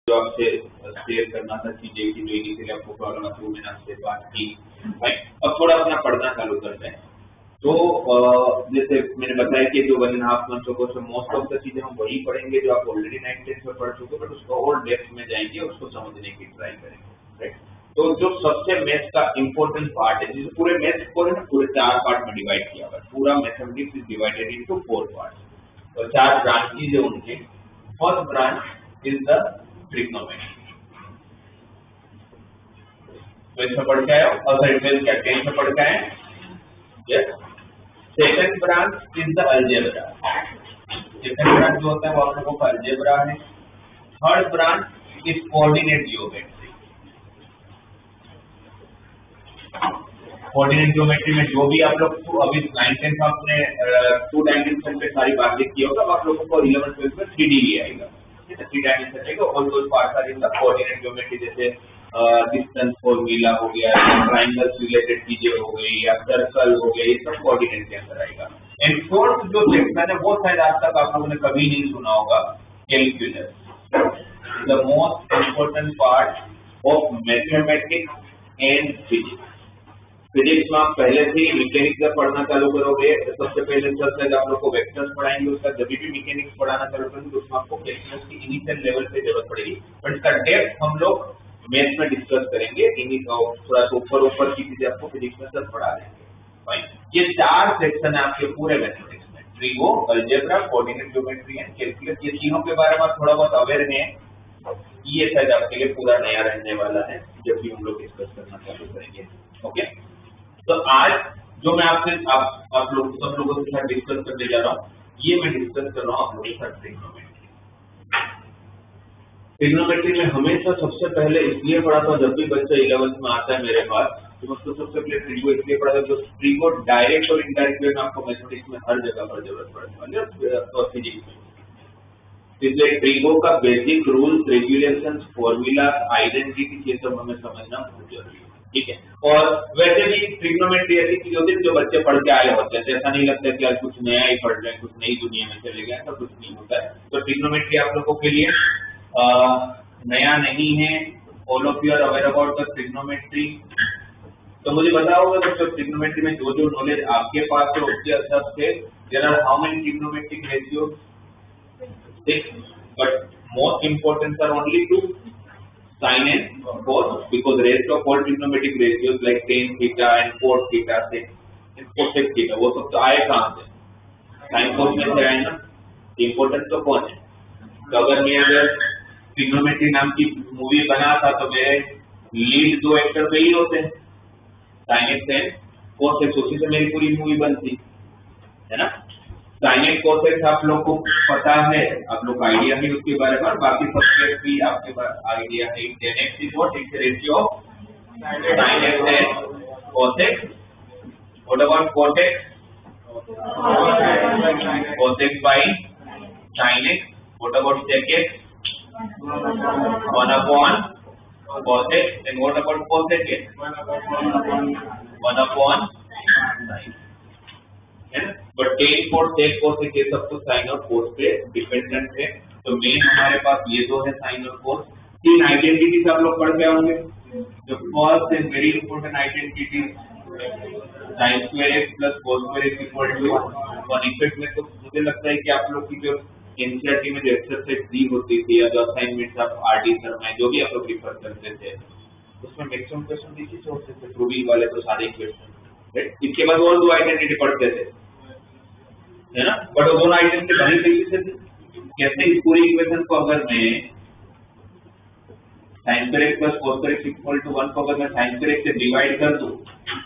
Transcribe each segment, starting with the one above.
जो आपसे शेयर करना था चीजें कि जो इनिशियली आपको प्रॉब्लम आती है मैंने आपसे बात की। अब थोड़ा अपना पढ़ना चालू करते हैं। तो जैसे मैंने बताया कि जो 1.5 मंथ्स को मोस्ट ऑफ द चीजें हम वही पढ़ेंगे जो आप ऑलरेडी 9th 10th में पढ़ चुके, बट उसको और डेप्थ में जाएंगे और उसको समझने की ट्राई करेंगे, राइट। तो जो सबसे मैथ्स का इंपॉर्टेंट पार्ट है, जिसे पूरे मैथ्स को पूरे 4 पार्ट में डिवाइड किया हुआ है। पूरा mathematics is divided into 4 parts और 4 ब्रांचेज है उनके। First branch is the trigonometry, तो इसमें पढ़ के आए हो, और क्या 10th में पढ़ के आए? Yes. Second branch is the algebra. Second branch जो होता है वो आप लोगों का अलजेब्रा है। Third branch is coordinate geometry. Coordinate geometry में जो भी आप लोग को अभी 9th 10th आपने 2 डायमेंशन पे सारी बातें की होगा, आप लोगों को 11th 12th में 3D भी आएगा, 3 डायमेंशन आएगा। और दो part are in the coordinate geometry, जैसे डिस्टेंस फॉर्मूला हो गया, ट्रायंगल्स रिलेटेड चीजें हो गई, या सर्कल हो गया, ये सब कोऑर्डिनेट के अंदर आएगा। एंड फोर्थ जो सेक्शन है वो शायद आज तक आप लोगों ने कभी नहीं सुना होगा, calculus, the most important part of mathematics and physics. Physics में आप पहले से ही मैकेनिक्स जब पढ़ना चालू करोगे तो सबसे पहले शायद आप लोग को वेक्टर्स पढ़ाएंगे, उसका जब भी मैकेनिक्स पढ़ाना चालू करेंगे तो उसमें आपको कैलकुलस की इनिशियल लेवल पे जरूरत पड़ेगी, बट इसका डेप्थ हम लोग मैथ में डिस्कस करेंगे। थोड़ा सा ऊपर की चीजें आपको फिजिक्स में सब पढ़ा देंगे। ये 4 सेक्शन है आपके पूरे मैथमेटिक्स में, trigo, algebra, coordinate geometry and calculus. ये तीनों के बारे में थोड़ा बहुत अवेयर है, ये शायद आपके लिए पूरा नया रहने वाला है जब भी हम लोग डिस्कस करना चालू करेंगे। ओके, तो आज जो मैं आपसे आप लोग सब लोगों के साथ डिस्कस करने जा रहा हूँ, ये मैं डिस्कस कर रहा हूँ आप लोगों के साथ ट्रिग्नोमेट्री। ट्रिग्नोमेट्री में हमेशा सबसे पहले इसलिए पढ़ा था, जब भी बच्चा 11th में आता है मेरे पास, तो उसको सबसे पहले ट्रिगो इसलिए पढ़ा था, जो ट्रिगो डायरेक्ट और इनडायरेक्ट वे में आपको मैथमेटिक्स में हर जगह पर जरूरत पड़ने वाली है और फिजिक्स में। इसलिए ट्रिगो का basic rules, regulations, formula, identity, ये सब हमें समझना बहुत जरूरी है, ठीक है। और वैसे भी ट्रिग्नोमेट्री ऐसी चीज होती है जो बच्चे पढ़ के आए होते हैं, ऐसा नहीं लगता कि आज कुछ नया ही पढ़ रहे हैं, कुछ नई दुनिया में चले गए, तो कुछ नहीं होता है। तो ट्रिग्नोमेट्री आप लोगों के लिए नया नहीं है। All of you are aware about the trigonometry. तो मुझे बताओ दोस्तों, ट्रिग्नोमेट्री में जो जो नॉलेज आपके पास है उसके हिसाब से there are how many trigonometric ratios? 6, but most important are only 2, sin and cos, because rest of all trigonometric ratios like tan theta and cos theta से cosec theta वो सब तो आए कहाँ से? sin cos में से आए ना। इम्पोर्टेंट तो कौन है? तो अगर मैं ट्रिग्नोमेट्री नाम की मूवी बना था तो मेरे लीड 2 एक्टर पे ही होते हैं, sin x and cos x, उसी से मेरी पूरी मूवी बनती है ना। sin x cos x आप लोग को पता है, आप लोग का आइडिया है उसके बारे में, बाकी सब भी आपके पास आइडिया है। tan x is what? It's a ratio of sin x and cos x. What about cos x? Cos x by sin x. What about sec x? 1 upon cos x. And what about cosec x? 1 upon sin. But tan cos sec cos ये सब तो sin और cos पे dependent है। तो main हमारे पास ये दो है, sin और cos। 3 आइडेंटिटीज आप लोग पढ़ के होंगे। जो first and very important identity, sin square x plus cos square x equal to 1। Effect में तो मुझे लगता है कि आप लोग की जो एनसीईआरटी में जो एक्सरसाइज दी होती थी या जो असाइनमेंट्स आप आरडी सर में जो भी आप लोग रिफर करते थे, उसमें मैक्सिमम क्वेश्चन देखिए जो होते थे प्रूविंग वाले, तो सारे क्वेश्चन, राइट। इसके बाद और 2 आइडेंटिटी पढ़ते थे, है ना। बट वो दोनों आइडेंटिटी बनी तरीके से कैसे? इस पूरी इक्वेशन को अगर मैं sin square x plus cos square x equal to 1 को अगर मैं sin square x से डिवाइड कर दूं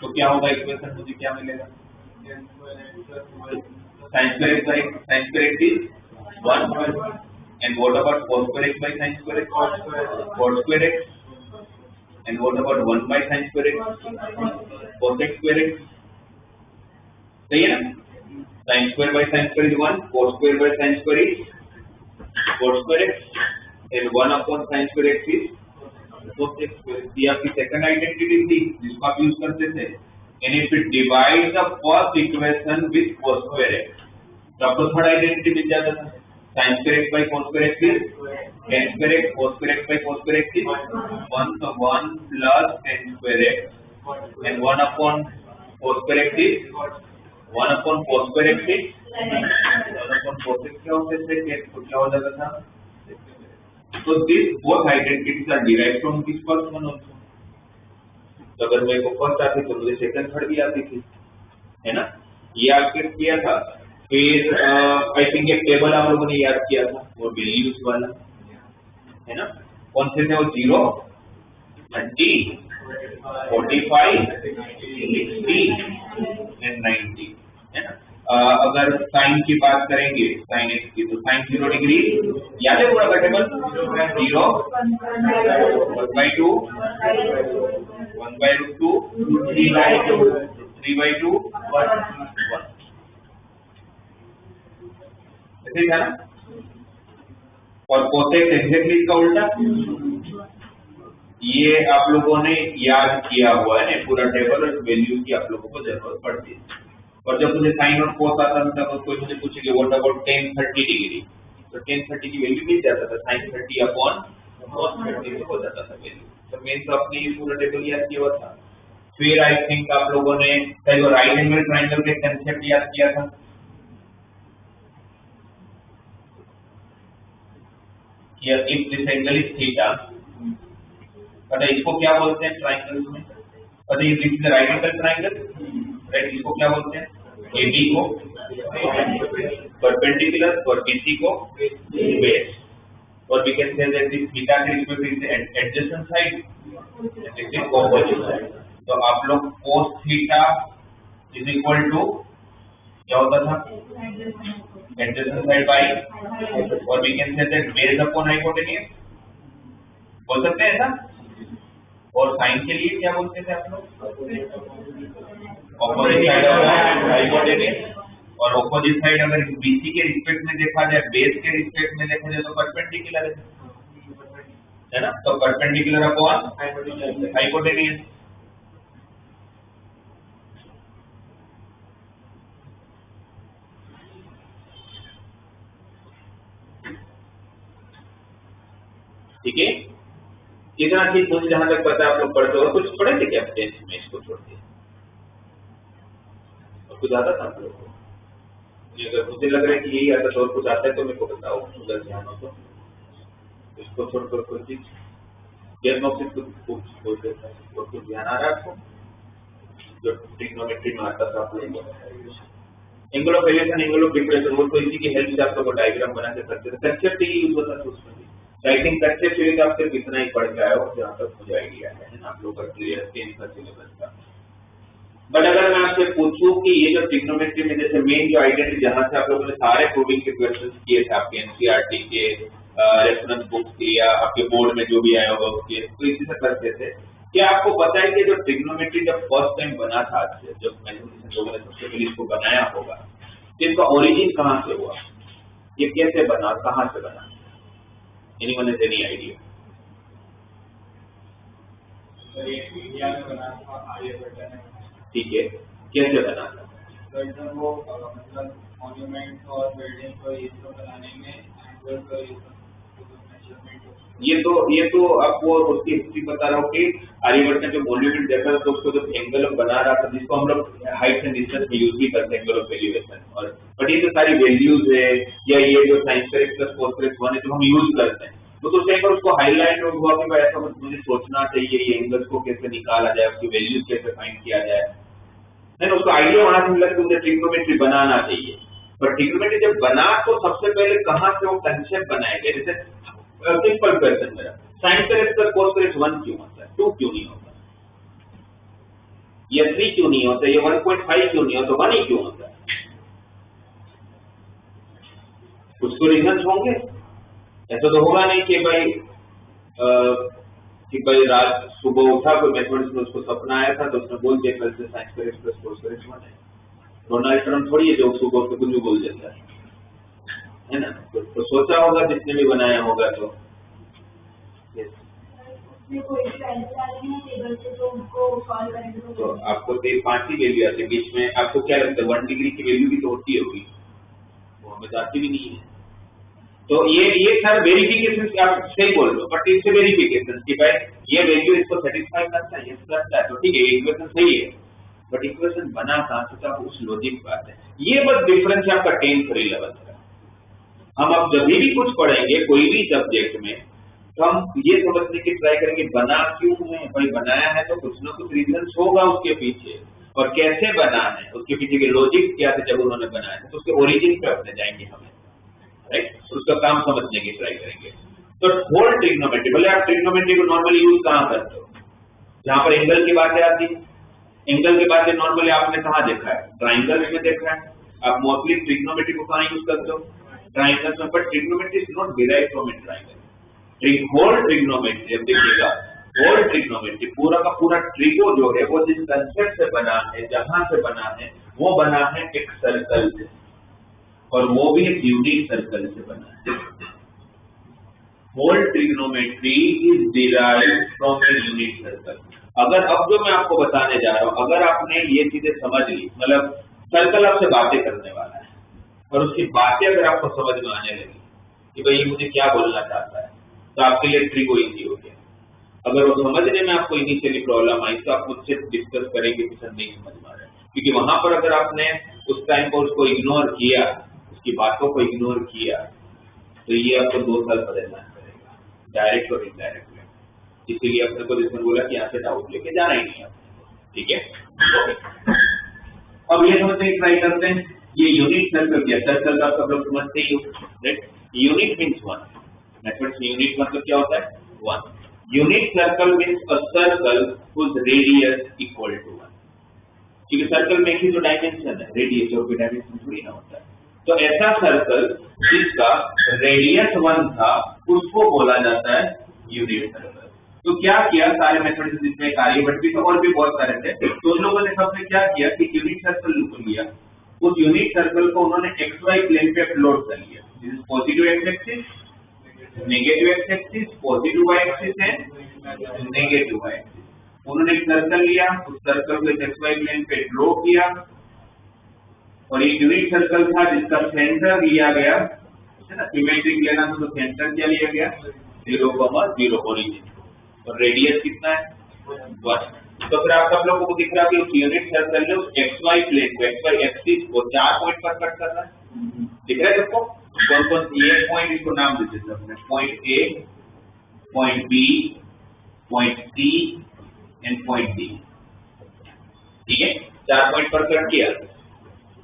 तो क्या होगा? इक्वेशन मुझे क्या मिलेगा? sin square x by sin square x is 1, and what about cos square x by sin square x? Cos square x. And what about 1 by sin square x? Cosec square x. सही है ना? sin square by sin square is 1, cos square by sin square is cos square x, and 1 upon sin square x is cosec square x। ये आपकी second identity थी जिसको आप use करते थे। And if it divides the first equation with cos square x, तो आपको third identity मिल जाता था। sin square x by cos square x is tan square x, cos square x by cos square x is 1, so 1 plus tan square x and 1 upon cos square x is 1 upon cos square x is 1 upon cos x क्या होता है इससे क्या हो जाता था. So these both identities are derived from this first one also. तो अगर मेरे को फर्स्ट आती तो मुझे सेकंड थर्ड भी आती थी, है ना. ये आपके किया था. फिर आई थिंक एक टेबल आप लोगों ने याद किया था वो वैल्यूज वाला, है ना. कौन से थे वो? 0, 30, 45, 60 एंड 90, है ना. अगर साइन की बात करेंगे साइन एक्स की तो साइन 0 डिग्री याद है पूरा का टेबल. 0, 1/2, 1/√2, 3/2, 3/2, 1. ऐसे था ना. और कोसेक एग्जैक्टली इसका उल्टा. ये आप लोगों ने याद किया हुआ है ना पूरा टेबल और वैल्यू की आप लोगों को जरूरत पड़ती है. और जब मुझे साइन और कोस आता था तो कोई मुझे पूछेगा व्हाट अबाउट tan 30 डिग्री, तो tan 30 की वैल्यू मिल जाता था. sin 30 अपॉन cos 30 हो जाता था वैल्यू. तो मेन तो अपने ये पूरा टेबल याद किया हुआ था. फिर आई थिंक आप लोगों ने पहले राइट एंगल ट्रायंगल के कांसेप्ट याद किया था कि if this angle is theta, पता है इसको क्या बोलते हैं ट्रायंगल में? पता है this is right angle triangle, right. इसको क्या बोलते हैं? AB को परपेंडिकुलर और BC को बेस. और we can say that this theta के respect is adjacent side and this is opposite side. तो आप लोग cos theta is equal to क्या होता था? एडजेसेंट साइड बाय, और we can say that base upon hypotenuse बोल सकते हैं ऐसा. और साइन के लिए क्या बोलते थे आप लोग? Opposite side of hypotenuse. और ऑपोजिट साइड अगर BC के रिस्पेक्ट में देखा जाए, बेस के रिस्पेक्ट में देखा जाए तो परपेंडिकुलर है ना. तो परपेंडिकुलर अपॉन हाइपोटेन्यूज. ठीक है. कितना चीज मुझे जहां तक पता है आप लोग पढ़ते हो. कुछ पढ़े थे क्या टेंथ में इसको छोड़ के? और कुछ आता था आप लोग को? अगर मुझे लग रहा है कि यही आता तो और कुछ आता है तो मेरे को बताओ अगर ध्यान हो तो. इसको छोड़कर कोई चीज डायग्नोस्टिक कुछ बोलते हैं और कुछ ध्यान आ रहा है आपको जो ट्रिग्नोमेट्री में आता था आप लोग? Angle of elevation, angle of depression, वो तो इसी की हेल्प से आप लोग डायग्राम बना के करते थे. कंसेप्ट ही यूज होता था उसमें. आई थिंक कंसेप्ट सीरीज आप सिर्फ इतना ही पढ़ के आए हो जहाँ तक मुझे आइडिया है ना. आप लोग का क्लियर 10 का सिलेबस का. बट अगर मैं आपसे पूछूं कि ये जो ट्रिग्नोमेट्री में जैसे मेन जो आइडेंटिटी जहां से आप लोगों ने सारे प्रूविंग के क्वेश्चंस किए थे आपके एनसीईआरटी के रेफरेंस बुक्स के या आपके बोर्ड में जो भी आया होगा उसके, तो इसी से करते थे. क्या आपको पता है कि जो ट्रिग्नोमेट्री जब फर्स्ट टाइम बना था, जब मैथमेटिशियन लोगों ने सबसे पहले इसको बनाया होगा, तो इसका ओरिजिन कहाँ से हुआ? ये कैसे बना, कहाँ से बना? Anyone has any idea? ठीक है, कैसे बना था? वो मतलब मॉन्यूमेंट और बिल्डिंग को ये सब बनाने में एंगल का ये तो आपको उसकी हिस्ट्री बता रहा हूँ कि आर्यभट्ट ने जो मॉन्यूमेंट देखा था तो उसको जब एंगल बना रहा था, जिसको हम लोग हाइट एंड डिस्टेंस में यूज भी करते हैं एंगल ऑफ एलिवेशन. और बट ये जो सारी वैल्यूज है या ये जो sin square x plus cos square x 1 है जो हम यूज करते हैं, तो एक बार उसको हाईलाइट हुआ कि भाई ऐसा मुझे सोचना चाहिए ये एंगल्स को कैसे निकाला जाए, उसकी वैल्यूज कैसे फाइंड किया जाए. नहीं, उसका आइडिया वहां से मिला कि मुझे ट्रिग्नोमेट्री बनाना चाहिए. पर ट्रिग्नोमेट्री जब बना तो सबसे पहले कहाँ से वो कंसेप्ट बनाया गया? जैसे सिंपल क्वेश्चन मेरा, sin square x plus cos square x 1 क्यों होता है, 2 क्यों नहीं होता, या 3 क्यों नहीं होता, या 1.5 क्यों नहीं होता, 1 ही क्यों होता है? कुछ तो रीजन होंगे. ऐसा तो होगा नहीं कि भाई रात सुबह उठा कोई मैथमेटिक्स में उसको सपना आया था तो उसने बोल दिया कल से sin square x plus cos square x 1 है. डोनाल्ड ट्रम्प थोड़ी है जो सुबह उठ के कुछ भी बोल देता है ना. तो सोचा होगा जिसने भी बनाया होगा. तो आपको 5 ही वैल्यू आती है बीच में. आपको क्या लगता है 1 डिग्री की वैल्यू भी तो होती होगी? वो हमें तो आती भी नहीं है. तो ये सर वेरिफिकेशन आप सही बोल रहे हो, बट इससे वेरिफिकेशन कि भाई ये वैल्यू इसको सेटिस्फाई करता है, ये करता है, तो ठीक है इक्वेशन सही है, बट इक्वेशन बना कहां से था उस लॉजिक बात है। ये बस डिफरेंस है आपका 10th और 11th का। हम अब जब भी कुछ पढ़ेंगे कोई भी सब्जेक्ट में, तो हम ये समझने की ट्राई करेंगे बना क्यों है, भाई बनाया है तो कुछ ना कुछ रीजन होगा उसके पीछे, और कैसे बना है, उसके पीछे के लॉजिक क्या थे जब उन्होंने बनाया, तो उसके ओरिजिन पे अपने जाएंगे हमें, राइट, उसका काम समझने की ट्राई करेंगे। तो होल ट्रिग्नोमेट्री, भले आप ट्रिग्नोमेट्री को नॉर्मली यूज कहां करते हो, जहां पर एंगल की बातें आती है, एंगल की बातें नॉर्मली आपने कहां देखा है, ट्राइंगल्स में देखा है। आप मोस्टली ट्रिग्नोमेट्री को कहां यूज करते हो, ट्राइंगल्स में, but trigonometry is not derived from a triangle. Whole trigonometry अब देखिएगा, होल ट्रिग्नोमेट्री पूरा का पूरा ट्रिगो जो है वो जिस कंसेप्ट से बना है, जहां से बना है, वो बना है एक सर्कल से, और वो भी एक यूनिक सर्कल से बना है। Whole trigonometry is derived from a unique circle. अगर अब जो मैं आपको बताने जा रहा हूं, अगर आपने ये चीजें समझ ली, मतलब सर्कल आपसे बातें करने वाला है, और उसकी बातें अगर आपको समझ में आने लगी कि भाई ये मुझे क्या बोलना चाहता है, तो आपके लिए ट्रिगो इजी हो गया। अगर वो समझने में आपको इनिशियली प्रॉब्लम आई, तो आप मुझसे डिस्कस करेंगे कि सर नहीं समझ में आ रहा है, क्योंकि वहां पर अगर आपने उस टाइम पर उसको इग्नोर किया, उसकी बातों को इग्नोर किया, तो ये आपको 2 साल परेशान करेगा, डायरेक्ट और इनडायरेक्ट में। इसीलिए अपने को जिसने बोला कि यहाँ से डाउट लेके जाना ही नहीं आपने, ठीक है। अब ये समझने की ट्राई करते हैं, ये यूनिट सर्कल क्या, सर्कल का सब लोग समझते ही हो, राइट। यूनिट मीन्स 1, मैथमेटिक्स में यूनिट मतलब क्या होता है, 1। Unit circle means a circle whose radius equal to 1, क्योंकि सर्कल में ही जो डायमेंशन है, रेडियस और कोई डायमेंशन थोड़ी ना होता है। तो ऐसा सर्कल जिसका रेडियस 1 था, उसको बोला जाता है यूनिट सर्कल। तो क्या किया सारे मैथमेटिक्स, जिसमें आर्यभट्ट भी था और भी बहुत सारे थे, तो उन लोगों ने सबने क्या किया कि यूनिट सर्कल को लिया, उस यूनिट सर्कल को उन्होंने XY प्लेन पे प्लॉट कर लिया। This is positive x axis, negative x axis, positive y axis है, नेगेटिव वाई एक्सिस। उन्होंने एक सर्कल लिया, उस सर्कल को XY प्लेन पे ड्रॉ किया, और एक यूनिट सर्कल था जिसका सेंटर लिया गया, है ना, सिमेट्रिक लेना तो सेंटर क्या लिया गया, 0,0 ओरिजिन, और रेडियस कितना है, 1। तो फिर आप सब लोगों को दिख रहा है कि उस यूनिट सर्कल ने उस XY प्लेन को, XY एक्सिस को 4 पॉइंट पर कट कर रहा है, दिख रहा है सबको। कौन कौन ये पॉइंट, इसको नाम दीजिए सबने, point A, point B, point C and point D, ठीक है, 4 पॉइंट पर कट किया।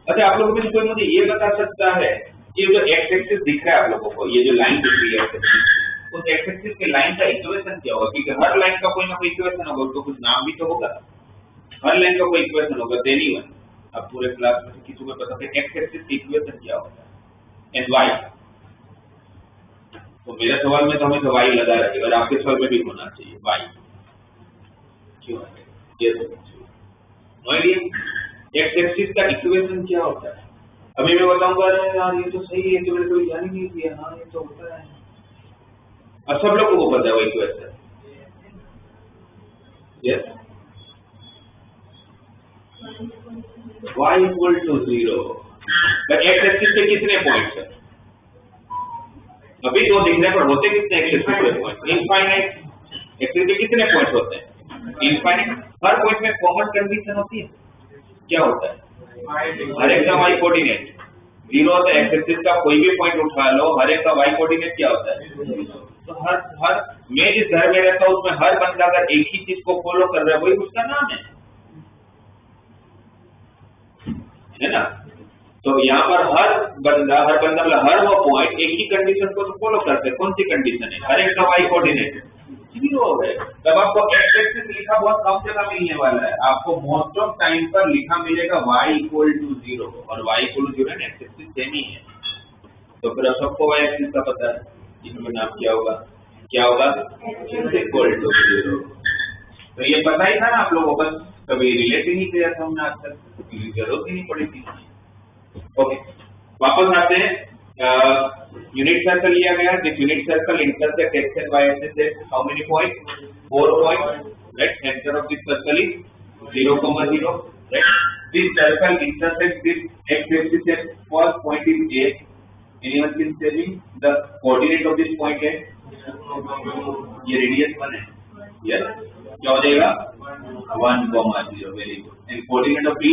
अच्छा, आप लोगों में से कोई मुझे ये बता सकता है कि जो एक्स एक्सिस दिख रहा है आप लोगों को, ये जो लाइन दिख रही है एक्स एक्सिस, उस एक्स एक्सिस के लाइन का इक्वेशन क्या होगा, क्योंकि हर लाइन का कोई ना कोई इक्वेशन होगा, उसको कुछ नाम भी तो होगा, हर लाइन का कोई इक्वेशन होगा, देनी वन। अब पूरे क्लास में किसी को पता है एक्स एक्सिस की इक्वेशन क्या होता है, एंड वाई। तो मेरे सवाल में तो हमें वाई लगा रहेगा, और आपके सवाल में भी होना चाहिए वाई, क्यों है ये नो आइडिया। एक्स एक्सिस का इक्वेशन क्या होता है, अभी मैं बताऊंगा, अरे यार ये तो सही है, तो मैंने कोई ध्यान ही नहीं दिया, हाँ ये तो होता है। अब सब लोगों को पता है वो equation, yes, y equal to 0। X axis पे कितने पॉइंट्स है, अभी 2 दिखने पर होते कितने एक्स एक्सिस पे पॉइंट, इनफाइनाइट। एक्सिस पे कितने पॉइंट्स होते हैं, इनफाइनाइट। हर पॉइंट में कॉमन कंडीशन होती है, क्या होता है, हर एक का y कोऑर्डिनेट 0 होता है। एक्स एक्सिस का कोई भी पॉइंट उठा लो, हर एक का y कोऑर्डिनेट क्या होता है। तो हर मैं जिस घर में रहता हूँ उसमें हर बंदा अगर एक ही चीज को फॉलो कर रहा है, वही उसका नाम है ना। तो यहाँ पर हर बंदा मतलब हर वो पॉइंट एक ही कंडीशन को तो फॉलो करते हैं। कौन सी कंडीशन है, हर एक का y कोऑर्डिनेट 0 हो गए। तब आपको एक्स एक्सिस लिखा बहुत कम जगह मिलने वाला है, आपको मोस्ट ऑफ टाइम पर लिखा मिलेगा y इक्वल टू 0, और y equal to 0 x axis same ही है। तो फिर सबको y एक्सिस का पता है, इसमें नाम क्या होगा, x इक्वल टू 0। तो ये पता ही था ना आप लोगों को, कभी रिलेट ही नहीं किया था हमने आज तक, जरूरत ही नहीं पड़ी थी। ओके, वापस आते हैं। यूनिट सर्कल लिया गया, this unit circle intersect x and y axis at how many point, 4 point, right. Centre of this circle is 0,0, right. This circle intersect this x axis at first point is A, Anyone can tell me the coordinate of this point है, ये radius 1 है, yes, क्या हो जाएगा 1,0, very good. And coordinate of B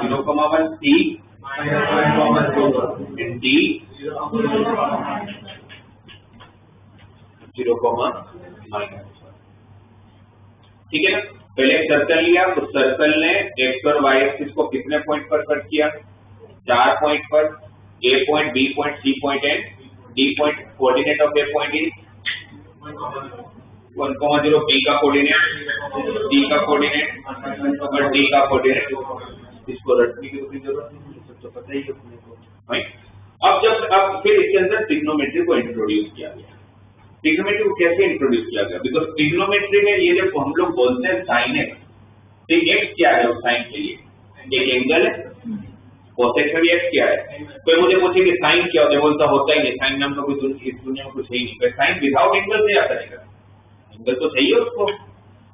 0,1, C and D 0,-1. ठीक है ना. पहले एक सर्कल लिया, तो सर्कल ने एक्स और वाई एक्सिस को कितने पॉइंट पर कट किया, 4 पॉइंट पर, A point, B point, C point and D point. Coordinate of A point is 1,0, B का कोऑर्डिनेट, C का कोऑर्डिनेट और D का कोऑर्डिनेट. इसको रटने की कोई जरूरत नहीं, सब तो पता ही है अपने को, राइट. अब फिर इसके अंदर ट्रिग्नोमेट्री को इंट्रोड्यूस किया गया. ट्रिग्नोमेट्री को कैसे इंट्रोड्यूस किया गया? बिकॉज ट्रिग्नोमेट्री में ये जब हम लोग बोलते हैं साइन एक्स, तो एक्स क्या है? साइन के लिए एक एंगल है, कोसेक में भी एक्स क्या है? कोई मुझे पूछे कि साइन क्या होता है, बोलता होता ही नहीं, साइन नाम का कोई इस दुनिया में कुछ है ही नहीं. साइन विदाउट एंगल से आता है, एंगल तो चाहिए उसको,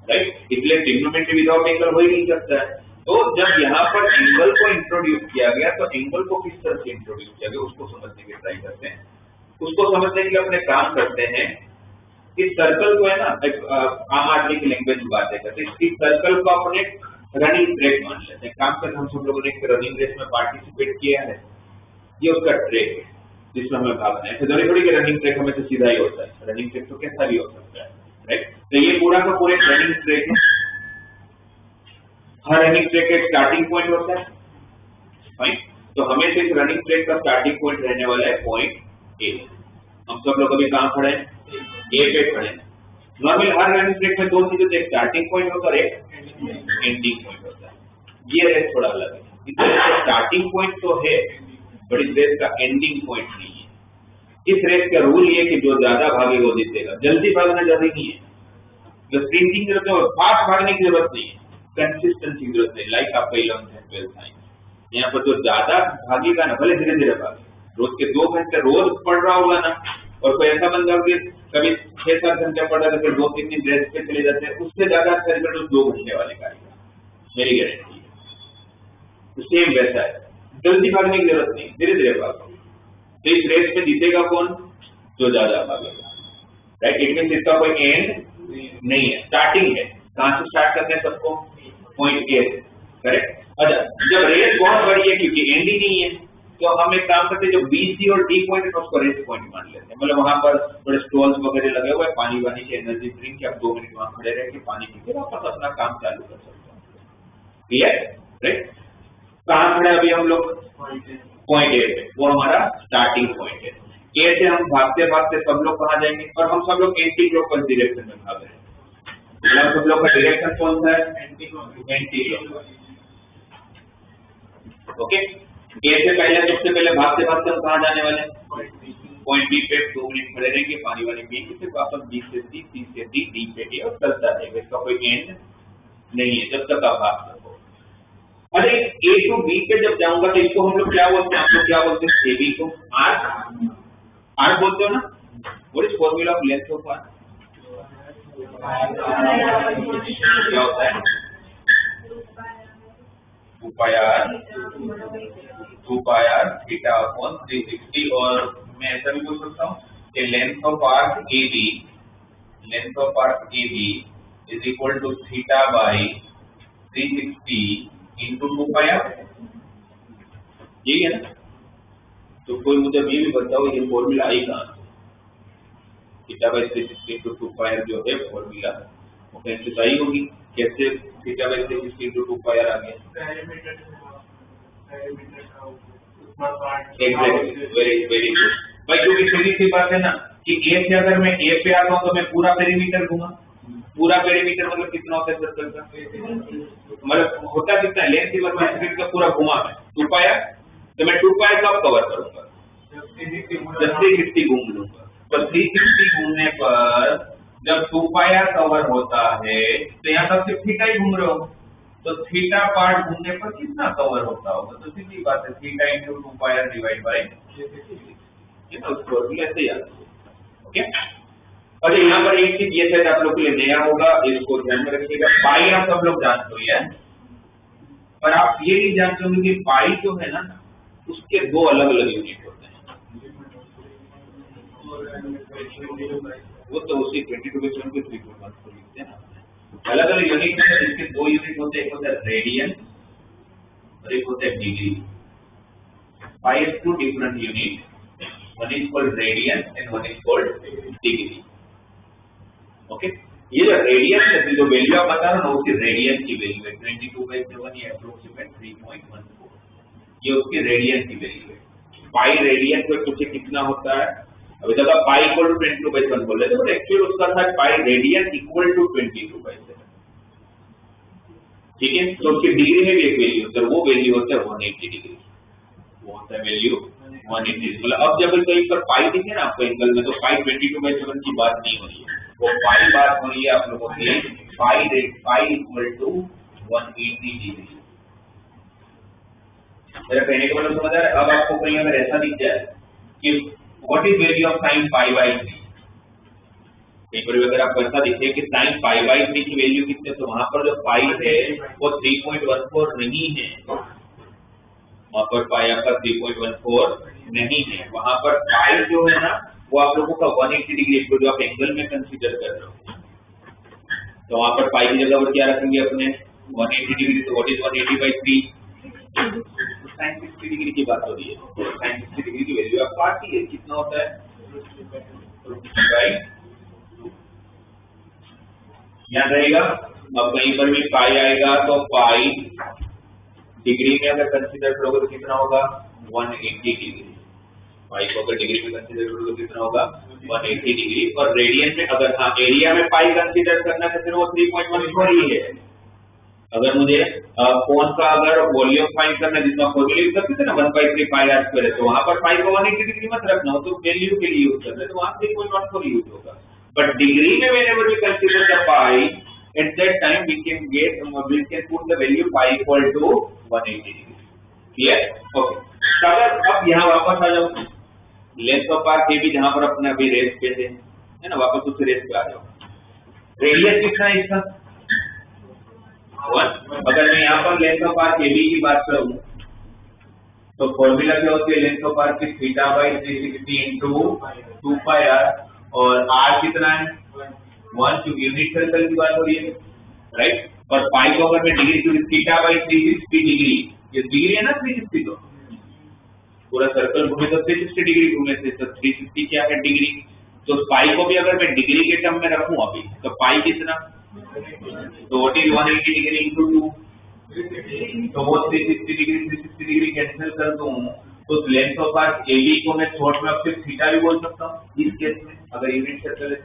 राइट. इसलिए ट्रिग्नोमेट्री विदाउट एंगल हो ही नहीं सकता है. तो जब यहाँ पर एंगल को इंट्रोड्यूस किया गया, तो एंगल को किस तरह से इंट्रोड्यूस किया गया उसको समझने की ट्राई करते हैं. उसको समझने के लिए अपने काम करते हैं. इस सर्कल को है ना, आम आदमी की लैंग्वेज में बातें करते हैं, इस सर्कल को अपने रनिंग ट्रैक मान लेते हैं. काम करते हम सब लोगों ने एक रनिंग रेस में पार्टिसिपेट किया है, ये उसका ट्रैक है जिसमें हमें भागना है. जरूरी थोड़ी कि रनिंग ट्रैक हमें तो सीधा ही होता है, रनिंग ट्रैक तो कैसा भी हो सकता है, राइट. तो ये पूरा का पूरा रनिंग ट्रैक है. हर रनिंग ट्रैक का एक स्टार्टिंग पॉइंट होता है, फाइन. तो हमेशा इस रनिंग ट्रैक का स्टार्टिंग पॉइंट रहने वाला है पॉइंट ए. हम सब लोग अभी कहाँ खड़े हैं? ए पे खड़े हैं. नॉर्मल हर रनिंग ट्रैक में दो चीजें, एक स्टार्टिंग पॉइंट होता है, एक एंडिंग पॉइंट होता है. ये रेस थोड़ा अलग है. इसलिए स्टार्टिंग पॉइंट तो है, बट इस रेस का एंडिंग पॉइंट नहीं है. इस रेस का रूल ये कि जो ज्यादा भागे वो जीतेगा. जल्दी भागना जरूरी नहीं है, जो स्प्रिंटिंग की जरूरत है, फास्ट भागने की जरूरत नहीं है, कंसिस्टेंसी की जरूरत है. लाइक आपका 11th है 12th साइंस, यहाँ पर जो ज्यादा भागेगा ना, भले धीरे धीरे भागे, रोज के 2 घंटे रोज पढ़ रहा होगा ना, और कोई ऐसा बंदा होगा कभी 6-7 घंटे पढ़ रहा है, फिर 2-3 दिन रेस्ट पे चले जाते हैं, उससे ज्यादा अच्छा रिजल्ट 2 घंटे वाले का आएगा, मेरी गारंटी है. तो सेम वैसा है, जल्दी भागने की जरूरत नहीं, धीरे धीरे भागो. तो इस रेस में जीतेगा कौन? जो ज्यादा भागेगा, राइट. इट मींस इसका कोई एंड नहीं है, स्टार्टिंग है. कहां से स्टार्ट करते हैं सबको? Point A, correct. अच्छा, जब रेस बहुत बड़ी है क्योंकि एंड ही नहीं है, तो हम एक काम करते हैं, जो बी सी और डी पॉइंट है उसको रेस पॉइंट मान लेते हैं. मतलब वहां पर बड़े स्टॉल्स वगैरह लगे हुए हैं, पानी वानी की एनर्जी ड्रिंक, आप 2 मिनट वहां खड़े रह के पानी पी के वापस अपना काम चालू कर सकते हैं. Clear, right. कहाँ खड़े अभी हम लोग? पॉइंट ए पे, वो हमारा स्टार्टिंग पॉइंट है. ए से हम भागते भागते सब लोग कहाँ जाएंगे? और हम सब लोग एंटी क्लॉकवाइज डायरेक्शन में भाग रहे हैं. सब लोग का डायरेक्शन कौन सा है? Anti clockwise. ओके. ए से पहले, सबसे पहले भागते भागते हम कहाँ जाने वाले हैं? पॉइंट बी पे 2 मिनट खड़े रहेंगे, पानी वानी पिएंगे, फिर वापस बी से सी, सी से डी, डी पे ए, और चलता रहेगा. इसका कोई एंड नहीं है जब तक आप भाग सको. अरे ए टू बी पे जब जाऊंगा तो इसको हम लोग क्या बोलते हैं? आप लोग क्या बोलते हैं? ए बी को आर्क, आर्क बोलते हो ना. What is formula of length of arc? क्या होता है? 2 पाई आर थीटा अपॉन 360. और मैं ऐसा भी बोल सकता हूँ कि length of arc A B, length of arc A B is equal to theta by 360 into 2 pi R. यही है ना. तो कोई मुझे ये भी बताओ, ये फॉर्मूला आई कहाँ? Theta by 360 into 2 pi r जो है फॉर्मूला, वो कैसे सही होगी? कैसे theta by 360 into 2 pi r आ गया? एग्जैक्टली, वेरी गुड भाई. क्योंकि सीधी सी बात है ना कि ए से अगर मैं ए पे आता हूँ तो मैं पूरा पेरीमीटर घूमा. पूरा पेरीमीटर मतलब कितना होता है सर्कल का? मतलब होता कितना है? लेंथ मतलब का पूरा घुमा मैं 2 पाई आर, तो मैं 2 पाई कब कवर करूंगा? जब 360 घूम लूंगा. तो 360 घूमने पर जब 2 पाई आर कवर होता है तो यहाँ तक सिर्फ थीटा ही घूम रहे हो, तो थीटा पार्ट घूमने पर कितना कवर होता होगा? तो सीधी बात है, theta into 2 pi R divide by, ये तो फॉर्मूला ऐसे याद है. ओके. और यहाँ पर एक चीज ये शायद आप लोग के लिए नया होगा, इसको ध्यान में रखिएगा. पाई आप सब लोग जानते हो यार, पर आप ये नहीं जानते होंगे कि पाई जो है ना, उसके 2 अलग अलग यूनिट होते हैं. वो तो उसी 22/7 के 3.14 लिखते हैं ना। अलग अलग यूनिट में इसके दो यूनिट होते हैं, एक होता है रेडियन और एक होता है degree. Pi is two different units, one is called radian and one is called degree. Okay, ये जो रेडियन है जो वैल्यू आप बता रहे हो ना उसकी रेडियन की वैल्यू है 22/7 या अप्रोक्सीमेट 3.14, ये उसकी रेडियन की वैल्यू है। पाई रेडियन को कुछ कितना होता है, अभी तक आप पाई इक्वल टू 22/7 बोल रहे थे, बट एक्चुअली उसका था पाई रेडियन इक्वल टू 22/7। ठीक है, तो उसकी डिग्री में भी एक वैल्यू होता है, वो वैल्यू होता है 180 डिग्री, वो होता है वैल्यू 180। मतलब अब जब कहीं पर पाई दिखे ना आपको एंगल में, तो पाई 22/7 की बात नहीं हो रही है, वो पाई बात हो रही है आप लोगों की पाई इक्वल टू 180 डिग्री। मेरा कहने का मतलब समझ आ रहा है। अब आपको कहीं अगर ऐसा दिख जाए कि what is value of sin π/3, कहीं पर अगर आपको ऐसा दिखे कि sin π/3 की वैल्यू कितनी है, तो वहां पर जो पाई है वो 3.14 नहीं है, वहां पर पाई आपका 3.14 नहीं है, वहां पर पाई जो है ना वो आप लोगों का 180 डिग्री को जो आप एंगल में कंसीडर कर रहे हो, तो वहां पर पाई की जगह पर क्या रखेंगे अपने 180 डिग्री। तो व्हाट इज 180/3, sin 60 डिग्री की बात हो रही है, तो sin 60 डिग्री की वैल्यू आपको आती है, कितना होता है 50/2। याद रहेगा। अब कहीं पर भी पाई आएगा तो पाई डिग्री में अगर कंसीडर करोगे तो कितना होगा 180 डिग्री, पाई को अगर डिग्री में कंसीडर करोगे तो कितना होगा 180 डिग्री। और रेडियन में अगर हाँ एरिया में पाई कंसीडर करना है तो फिर वो 3.14 ही है। अगर मुझे कोन का अगर वॉल्यूम फाइंड करना है जिसका फॉर्मूला यूज करते थे ना 1/3 पाई आर स्क्वायर है, तो वहां पर पाई को 180 डिग्री मत रखना हो, तो वैल्यू के लिए यूज करना है, तो वहां 3.14 यूज होगा। बट डिग्री में whenever we consider the pi at that time we can put the value pi equal to 180 degree. Clear? Okay. अगर अब यहाँ वापस आ जाओ लेंथ ऑफ आर्क AB जहाँ पर अपने अभी रेस पे थे, है ना, वापस उस रेस पे आ जाओ। रेडियस कितना है इसका 1। अगर मैं यहाँ पर लेंथ ऑफ आर्क AB की बात करूँ तो फॉर्मूला क्या होती है लेंथ ऑफ आर्क की θ/360 into 2 pi r, और r कितना है 1, क्योंकि यूनिट सर्कल की बात हो रही है, राइट। और पाई को अगर मैं डिग्री क्योंकि θ/360 डिग्री, ये डिग्री है ना 360, तो पूरा सर्कल घूमे तो 360 डिग्री घूमे थे, तो 360 क्या है डिग्री। तो पाई को भी अगर मैं डिग्री के टर्म में रखूं अभी तो पाई कितना, तो व्हाट इज 180 डिग्री into 2, तो वो 360 डिग्री कैंसिल कर दूं तो लेंथ ऑफ आर्क AB को मैं शॉर्ट में अब सिर्फ थीटा भी बोल सकता हूं इस केस में अगर यूनिट सर्कल है।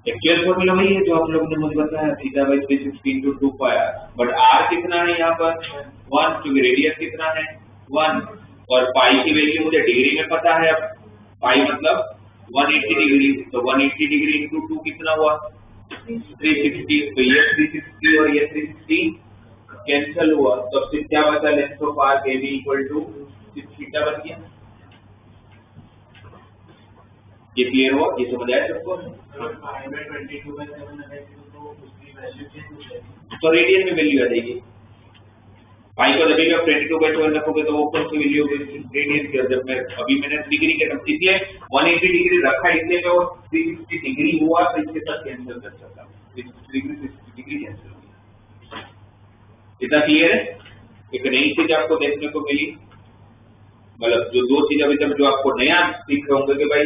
एक्चुअल फॉर्मूला वही है जो आप लोगों ने मुझे बताया θ/360 into 2 pi r, but r कितना है यहाँ पर 1, क्योंकि रेडियस कितना है 1, और पाई की वैल्यू मुझे डिग्री में पता है। अब पाई मतलब 180 डिग्री, तो 180 डिग्री into 2 कितना हुआ 360, तो ये 360 और ये 360 कैंसिल हुआ, तो अब सिर्फ क्या बचा length of arc AB equal to theta बन गया। ये क्लियर हुआ, ये समझ आया सबको। तो रेडियन में वैल्यू आ जाएगी, पाई को जब भी आप 22/7 रखोगे तो वो कौन सी वैल्यू होगी रेडियन की। जब मैं अभी मैंने डिग्री के टर्म इसलिए 180 डिग्री रखा, इसलिए मैं वो 360 डिग्री हुआ तो इसके साथ कैंसिल कर सकता हूँ, 360 डिग्री कैंसिल हो गया। इतना क्लियर है। एक नई चीज आपको देखने को मिली, मतलब जो दो चीज अभी तक जो आपको नया सीख रहे होंगे कि भाई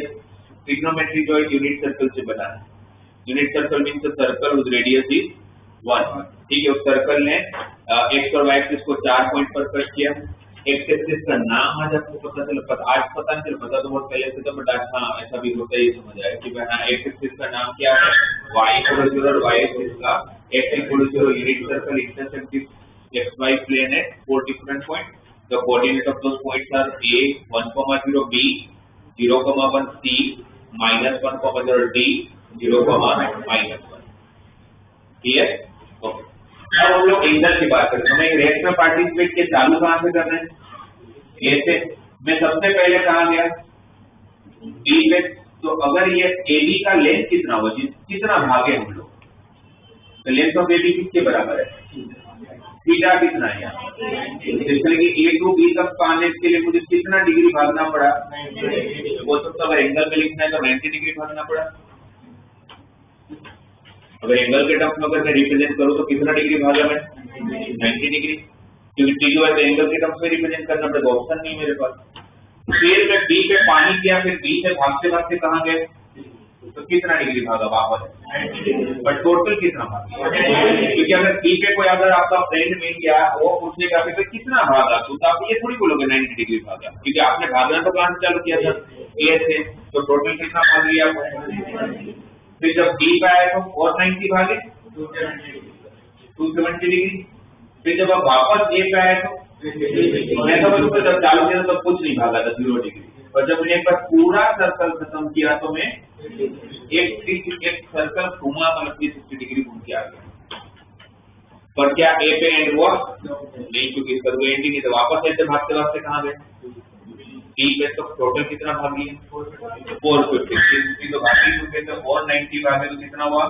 ट्रिग्नोमेट्री जो है यूनिट सर्कल से बना है। Unit circle means circle with radius is 1, ठीक है। उस सर्कल ने एक्स और वाई एक्सिस को 4 पॉइंट पर कट किया। एक्स एक्सिस का नाम आज आपको पता चला, आज पता नहीं चला, पता तो बहुत पहले से था, बट आज हाँ ऐसा भी होता है, ये समझ आया कि हाँ एक्स एक्सिस का नाम क्या है y इक्वल टू और y एक्सिस का x equal to unit circle intersect this xy plane है 4 different point. The coordinate of those points are a 1,0 b 0,1 c -1,0 d 0,-1। Clear? Okay. अब हम लोग एंगल की बात करते हैं। हमें रेस में पार्टिसिपेट के चालू कहां से कर रहे हैं, ऐसे मैं सबसे पहले कहां गया बी पे, तो अगर ये AB का लेंथ कितना होगा, कितना भागे हम लोग, तो लेंथ ऑफ AB किसके बराबर है थीटा कितना है यहाँ, इसलिए कि ए टू बी तक आने के लिए मुझे कितना डिग्री भागना पड़ा, वो तो अगर एंगल में लिखना है तो 90 डिग्री भागना पड़ा। अगर एंगल के टर्म्स में अगर मैं रिप्रेजेंट करूँ तो कितना डिग्री भागा मैं, 90 डिग्री, क्योंकि टी जो है तो एंगल के टर्म्स में रिप्रेजेंट करना पड़ेगा, ऑप्शन नहीं मेरे पास। फिर मैं बी पे पानी किया, फिर बी से भागते भागते कहाँ गए, तो कितना डिग्री भागा वापस, बट टोटल कितना भागा, क्योंकि अगर बी पे कोई अगर आपका फ्रेंड मिल गया वो पूछेगा कि कितना भागा, तो आप ये थोड़ी बोलोगे 90 डिग्री भागा, क्योंकि आपने भागना तो कहाँ से चालू किया था, ए से, तो टोटल कितना भाग लिया आपने। फिर जब बी पे आए तो और 90 भागे 270 डिग्री। फिर जब आप वापस ए पे आए तो मैं तो जब चालू किया तो कुछ नहीं भागा था, 0 डिग्री। और जब मैंने एक बार पूरा सर्कल खत्म किया तो मैं एक सर्कल घूमा, मतलब 360 डिग्री घूम के आ गया। पर क्या ए पे एंड हुआ नहीं, क्योंकि इसका कोई एंड ही नहीं था। वापस ऐसे भागते भागते कहाँ गए, डी पे, तो टोटल कितना भागी है 450 तो भागी चुके थे, और 90 भागे तो कितना हुआ।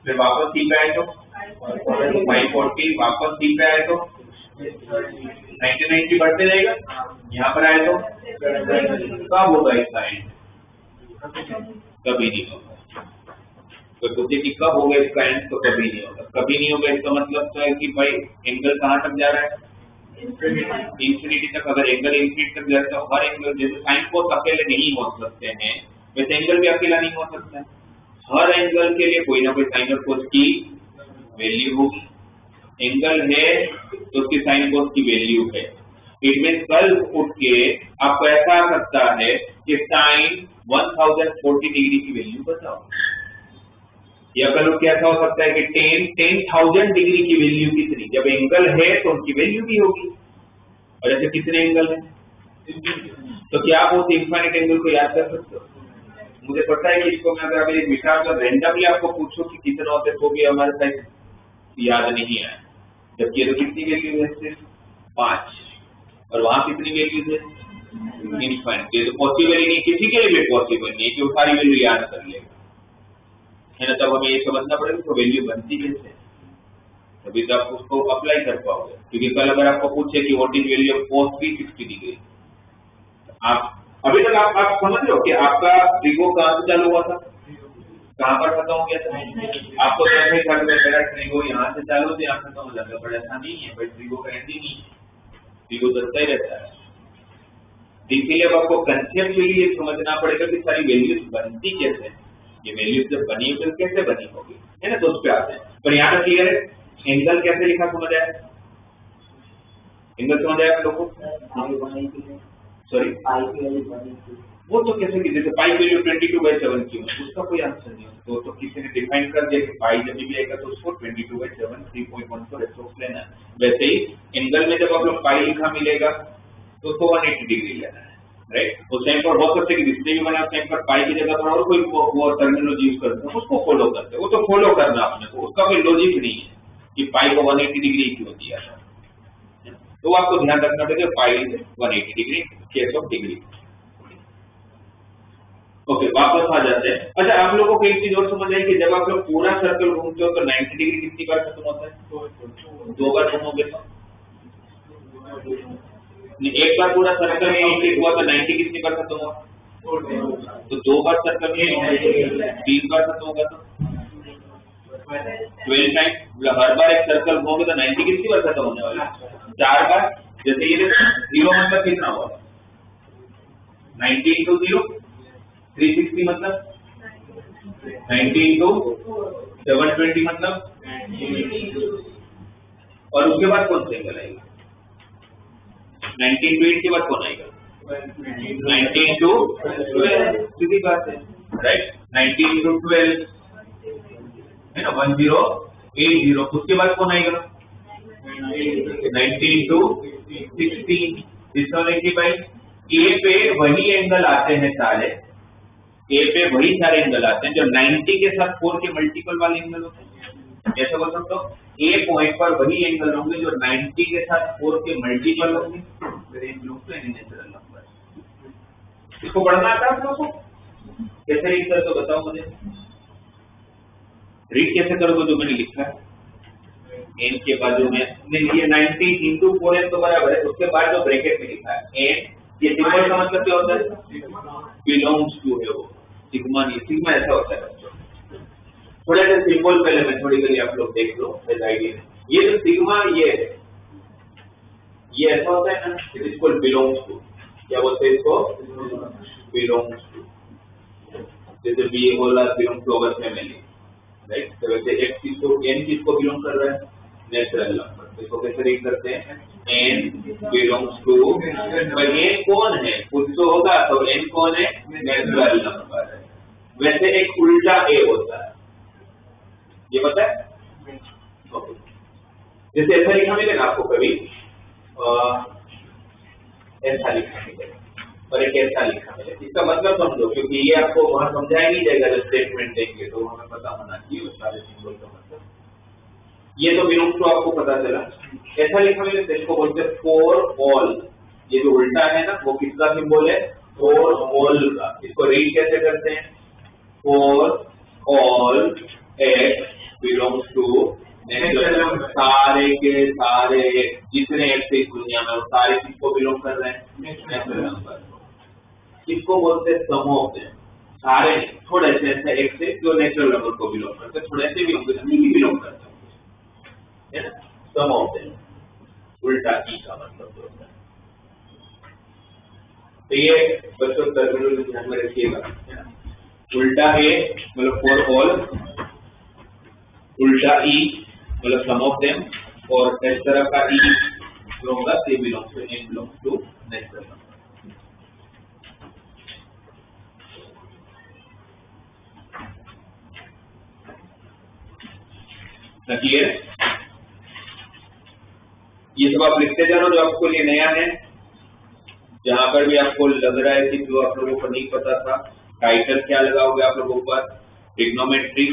फिर वापस सी पे आए तो 540, वापस सी पे आए तो 90 बढ़ते जाएगा, यहाँ पर आए तो कब होगा इसका एंड, कभी नहीं होगा। तो सोचिए कि कब होगा इसका एंड, तो कभी नहीं होगा, कभी नहीं होगा। इसका मतलब तो है कि भाई एंगल कहाँ तक जा रहा है, इंफिनिटी तक। अगर एंगल इंफिनिटी तक जा रहा है तो हर एंगल, जैसे साइन कोस अकेले नहीं हो सकते हैं वैसे एंगल भी अकेला नहीं हो सकता है। हर एंगल के लिए कोई ना कोई साइन और कोस की वैल्यू होगी। एंगल है तो उसकी साइन कोस की वैल्यू है। इट मीन कल उठ के आपको ऐसा आ सकता है कि साइन 1040 डिग्री की वैल्यू बताओ, या कल उठ के ऐसा हो सकता है कि 10,000 डिग्री की वैल्यू कितनी। जब एंगल है तो उनकी वैल्यू भी होगी। और ऐसे कितने एंगल हैं, तो क्या आप उस इनफाइनाइट एंगल को याद कर सकते हो। मुझे पता है कि इसको मैं अगर अभी विचार कर रैंडमली आपको पूछूं कि कितने होते तो भी हमारे साथ याद नहीं आया। जबकि ये तो कितनी वैल्यू है, सिर्फ 5, और वहां कितनी वैल्यू है इनफाइनाइट। ये तो पॉसिबल ही नहीं, किसी के लिए भी पॉसिबल नहीं है कि वो सारी वैल्यू याद कर लेगा, है ना। तब हमें ये समझना पड़ेगा तो वैल्यू बनती कैसे, तभी तो आप उसको अप्लाई कर पाओगे। क्योंकि कल अगर आपको पूछे कि what is value of cos 360 degree, आप अभी तक आप समझ रहे हो कि आपका ट्रिगो कहाँ से चालू हुआ था, कहाँ पर खत्म हो गया था। आपको तो ऐसा ही था कि मेरा ट्रिगो यहाँ से चालू होता है यहाँ खत्म हो जाता है, पर ऐसा नहीं है भाई, ट्रिगो का एंड ही नहीं है, ट्रिगो चलता ही रहता है। इसीलिए अब आपको कंसेप्चुअली ये समझना पड़ेगा कि सारी वैल्यूज बनती कैसे है। ये वैल्यूज जब बनी होगी तो कैसे बनी होगी, है ना, तो उस पे आते हैं। पर यहाँ तक क्लियर है, एंगल कैसे लिखा समझ आया, एंगल समझ आया आप लोगों को। सॉरी वो तो कैसे की, जैसे पाई वैल्यू 22/7 क्यों है, उसका कोई आंसर नहीं है। तो किसी ने डिफाइन कर दिया कि पाई जब भी आएगा तो उसको 22/7 3.14 एप्रोक्स लेना है। वैसे ही एंगल में जब आप लोग पाई लिखा मिलेगा तो उसको 180 डिग्री लेना है, राइट। तो सेम पर हो सकता है कि जिसने भी बना सेम पर पाई की जगह पर और कोई वो टर्मिनोलॉजी यूज करते हैं, उसको फॉलो करते हैं। वो तो फॉलो करना आपने, तो उसका कोई लॉजिक नहीं है कि पाई को 180 डिग्री क्यों दिया था। तो आपको ध्यान रखना पड़ेगा पाई 180 degree case of degree. Okay, वापस आ जाते हैं। अच्छा, आप लोगों को एक चीज और समझ आई कि जब आप लोग पूरा सर्कल घूमते हो तो 90 डिग्री कितनी बार खत्म होता है, 2 बार घूमोगे तो एक बार पूरा सर्कल में कंप्लीट हुआ तो 90 कितनी बार खत्म हुआ, तो 2 बार सर्कल में 3 बार खत्म होगा तो 12 टाइम। हर बार एक सर्कल घूमोगे तो 90 कितनी बार खत्म होने वाला, 4 बार। जैसे ये 0 मतलब कितना हुआ, 90 × 0 360 मतलब 90 × 720 मतलब, और उसके बाद कौन सा एंगल आएगा, 19 × 8 के बाद कौन आएगा, 19 × 12, सीधी बात है, राइट। 19 × 12 है ना, 1080। उसके बाद कौन आएगा, 19 × 16। जिसका कि भाई ए पे वही एंगल आते हैं सारे, ए पे वही सारे एंगल आते हैं जो 90 के साथ 4 के मल्टीपल वाले एंगल होते हैं। जैसे बोल सकते हो ए पॉइंट पर वही एंगल होंगे जो 90 के साथ 4 के मल्टीपल होंगे। नेचुरल नंबर इसको पढ़ना आता है आप लोगों को, कैसे रीड कर तो बताओ मुझे, रीड कैसे करोगे जो मैंने लिखा है। n के बाजू में नहीं, ये 90 इंटू 4n तो बराबर है, उसके बाद जो ब्रैकेट में लिखा है n, ये सिंबल का मतलब क्या होता है? बिलोंग्स टू है वो, सिग्मा नहीं, सिग्मा ऐसा होता है बच्चों। थोड़ा सा सिंबल पहले मेथोडिकली आप लोग देख लो एज आइडिया। ये जो सिग्मा ये ऐसा होता है ना, it is called belongs to. क्या बोलते हैं इसको? Belongs to. जैसे बी बोला belong to our family, right? तो वैसे x किसको, n किसको बिलोंग कर रहा है? Natural number. इसको कैसे रीड करते हैं? n बिलोंग्स टू, n कौन है? कुछ तो होगा, तो n कौन है? नेचुरल नंबर है। वैसे एक उल्टा a होता है, ये पता है? ओके, जैसे ऐसा लिखा मिलेगा आपको कभी, ऐसा लिखा मिलेगा और एक ऐसा लिखा मिलेगा। इसका मतलब समझो, क्योंकि ये आपको वहां समझाया नहीं जाएगा जब स्टेटमेंट देंगे, तो हमें पता होना चाहिए सारे सिंबल का मतलब। ये तो बिलोंग्स टू आपको पता चला। ऐसा लिखा मिलेगा, इसको बोलते हैं फॉर ऑल। ये जो उल्टा है ना, वो किसका सिंबल है? फॉर ऑल का। इसको रीड कैसे करते हैं? For all x belongs to natural number. सारे के सारे जितने एक्स इस दुनिया में, वो सारे किसको बिलोंग कर रहे हैं? Natural number. किसको बोलते हैं? सम ऑफ देम। सारे नहीं, थोड़े से ऐसे एक्स है जो नेचुरल नंबर को बिलोंग करते हैं, थोड़े से भी होंगे नहीं भी बिलोंग करते हैं, है ना? सम ऑफ देम, उल्टा ई का मतलब होता है। तो ये बच्चों टर्मिनोलॉजी ध्यान में रखिएगा, है ना? उल्टा ए मतलब फॉर ऑल, उल्टा ई मतलब सम ऑफ देम, और इस तरह का ई जो होगा से belongs to, n belongs to natural number. Clear? ये सब आप लिखते जाओ जो आपको लिए नया है। जहां पर भी आपको लग रहा है कि जो आप लोगों को नहीं पता था, टाइटल क्या लगाओगे आप लोगों पर? Trigonometry,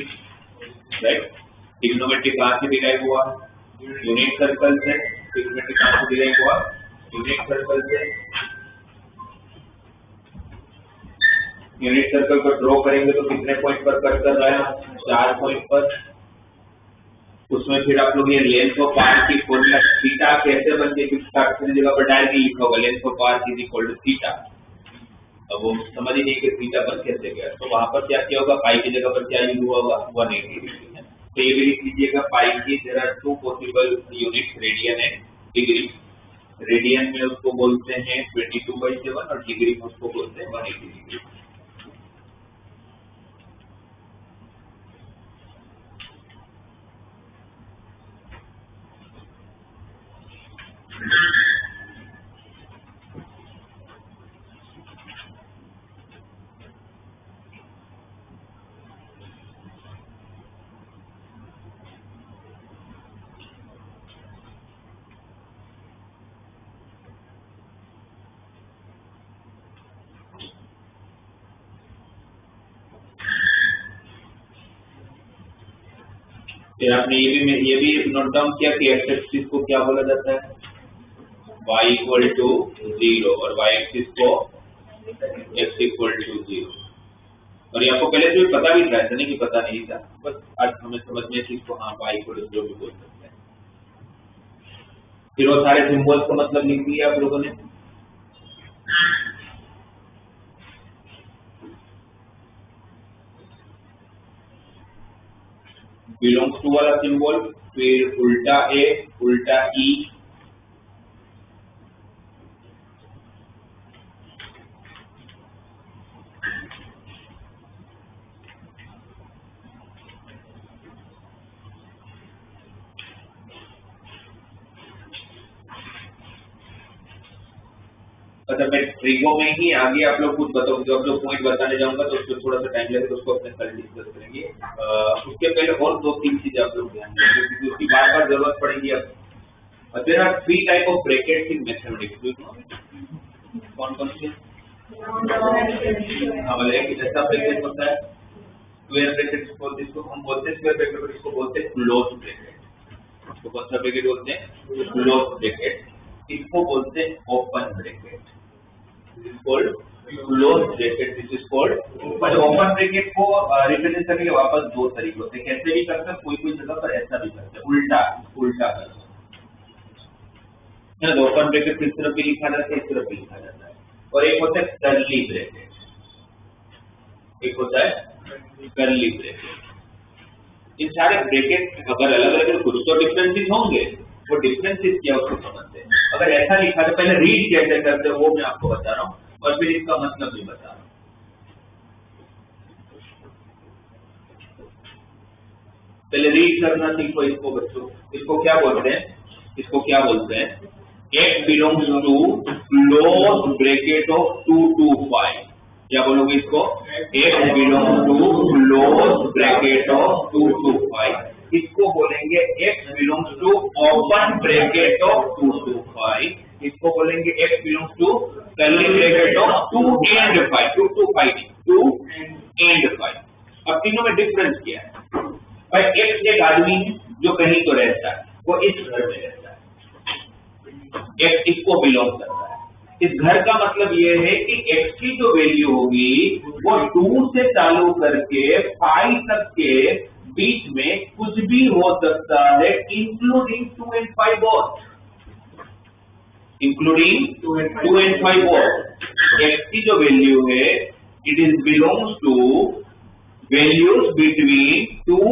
right? ट्रिग्नोमेट्री कहाँ से डिराइव हुआ? यूनिट सर्कल से। ट्रिग्नोमेट्री कहाँ से डिराइव हुआ? यूनिट सर्कल से। यूनिट सर्कल को ड्रॉ करेंगे तो कितने पॉइंट पर कट कर रहा है? 4 पॉइंट पर। उसमें फिर आप लोग ये लेंथ ऑफ आर्क की फॉर्मूला थीटा कैसे बनती है, क्योंकि दूसरी जगह पर डायरेक्टली लिखा होगा length of arc is equal to theta. अब वो समझ ही नहीं कि थीटा बन कैसे गया, तो वहां पर क्या किया होगा? पाई की जगह पर क्या यूज हुआ होगा? 180 डिग्री। तो ये भी लिख लीजिएगा, पाई की there are 2 possible units, radian and degree. Radian में उसको बोलते हैं 22/7 और डिग्री में उसको बोलते हैं 180 डिग्री। फिर आपने ये भी नोट डाउन किया कि एक्स एक्सिस को क्या बोला जाता है? y इक्वल टू 0 और y एक्सिस को x इक्वल टू 0। और ये आपको पहले से भी पता भी था, ऐसा नहीं कि पता नहीं था, बस आज हमें समझ में चीज को, हाँ y इक्वल टू 0 भी बोल सकते हैं। फिर वो सारे सिंबल्स का मतलब लिख लिया आप लोगों ने। बिलोंग्स टू वाला सिंबल, फिर उल्टा ए, उल्टा ई, अच्छा मैं ट्रिगो में ही आगे आप लोग कुछ बताओ, जो आप लोग पॉइंट बताने जाऊंगा तो उसको थोड़ा सा टाइम लगेगा, उसको अपने साथ डिस्कस करेंगे। उसके पहले और 2-3 चीजें आप लोग ध्यान दें क्योंकि उसकी बार बार जरूरत पड़ेगी। अब there are 3 type of brackets in mathematics. कौन कौन से? हमारे एक ऐसा ब्रैकेट होता है स्क्वायर ब्रैकेट, जिसको हम बोलते हैं स्क्वायर ब्रैकेट, और इसको बोलते हैं क्लोज ब्रैकेट। इसको कौन सा ब्रैकेट बोलते हैं? Close bracket. इसको बोलते हैं open bracket, is called close bracket, this is called. और ओपन ब्रैकेट को रिप्रेजेंट करने के वापस दो तरीकों से, कैसे भी करते हैं, कोई जगह पर ऐसा भी करते हैं, उल्टा करते हैं। ओपन ब्रैकेट इस तरफ भी लिखा जाता है, इस तरफ भी लिखा जाता है। और एक होता है कर्ली ब्रैकेट, एक होता है कर्ली ब्रैकेट। इन सारे ब्रैकेट अगर अलग अलग कुछ तो डिफरेंसेस होंगे, वो डिफरेंसेस क्या उसको समझते हैं। अगर ऐसा लिखा तो पहले रीड कैसे करते हैं वो मैं आपको बता रहा हूँ, और फिर इसका मतलब भी बता रहा हूँ। पहले रीड करना सीखो इसको बच्चों। इसको क्या बोलते हैं, इसको क्या बोलते हैं, X belongs to close bracket of 2 to 5। क्या बोलोगे इसको, X belongs to close bracket of 2 to 5। इसको बोलेंगे X belongs to open bracket of 2 to 5। इसको बोलेंगे X belongs to curly bracket of 2 and 5, 2 to 5, 2 and 5। अब तीनों में डिफरेंस क्या है भाई। X एक आदमी है जो कहीं तो रहता है, वो इस घर में रहता है, X इसको बिलोंग करता है। इस घर का मतलब ये है कि X की जो वैल्यू होगी वो 2 से चालू करके 5 तक के बीच में कुछ भी हो सकता है, including 2 and 5 both, including 2 and 5 both. X की जो वैल्यू है it is belongs to values between 2